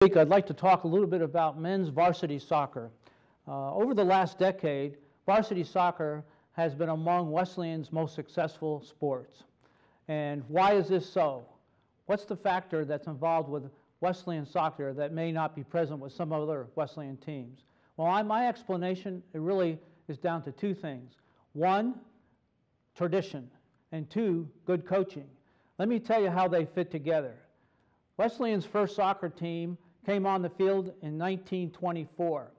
I'd like to talk a little bit about men's varsity soccer. Over the last decade, varsity soccer has been among Wesleyan's most successful sports. And why is this so? What's the factor that's involved with Wesleyan soccer that may not be present with some other Wesleyan teams? Well, my explanation, it really is down to two things. One, tradition, and two, good coaching. Let me tell you how they fit together. Wesleyan's first soccer team came on the field in 1924.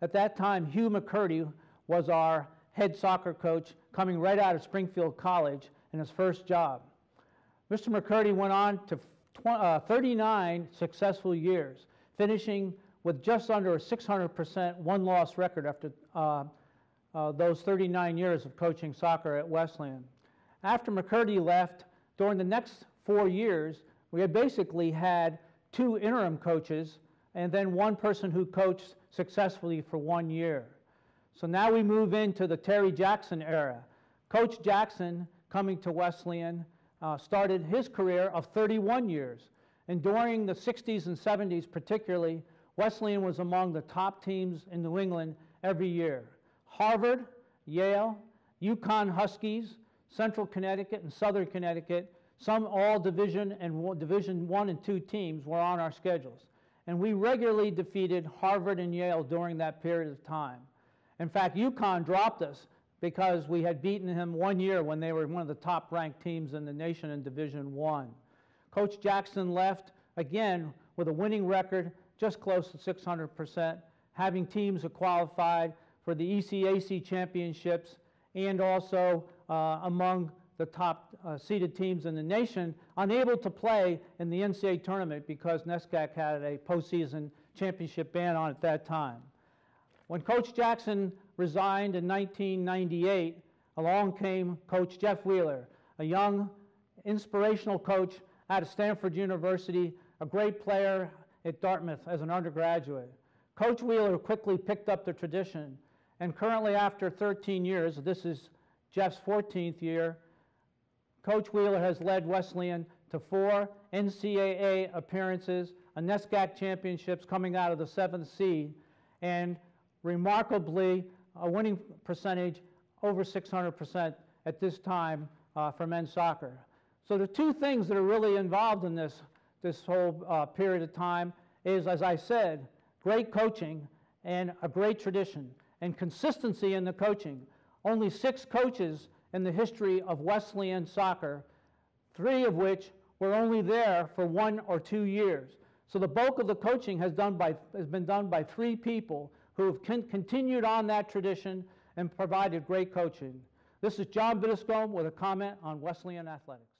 At that time, Hugh McCurdy was our head soccer coach coming right out of Springfield College in his first job. Mr. McCurdy went on to 39 successful years, finishing with just under a 600% one-loss record after those 39 years of coaching soccer at Wesleyan. After McCurdy left, during the next 4 years, we had basically had two interim coaches and then one person who coached successfully for 1 year. So now we move into the Terry Jackson era. Coach Jackson, coming to Wesleyan, started his career of 31 years. And during the 60s and 70s particularly, Wesleyan was among the top teams in New England every year. Harvard, Yale, Yukon Huskies, Central Connecticut, and Southern Connecticut, some all Division I and II teams were on our schedules. And we regularly defeated Harvard and Yale during that period of time. In fact, Yukon dropped us because we had beaten him 1 year when they were one of the top-ranked teams in the nation in Division I. Coach Jackson left, again, with a winning record, just close to 600%, having teams that qualified for the ECAC championships and also among the top seeded teams in the nation, unable to play in the NCAA tournament because NESCAC had a postseason championship ban on at that time. When Coach Jackson resigned in 1998, along came Coach Jeff Wheeler, a young, inspirational coach out of Stanford University, a great player at Dartmouth as an undergraduate. Coach Wheeler quickly picked up the tradition, and currently after 13 years, this is Jeff's 14th year, Coach Wheeler has led Wesleyan to 4 NCAA appearances, a NESCAC championships coming out of the 7th seed, and remarkably a winning percentage over 600% at this time for men's soccer. So the two things that are really involved in this whole period of time is, as I said, great coaching and a great tradition and consistency in the coaching. Only 6 coaches in the history of Wesleyan soccer, 3 of which were only there for 1 or 2 years. So the bulk of the coaching has been done by 3 people who have continued on that tradition and provided great coaching. This is John Biddiscombe with a comment on Wesleyan athletics.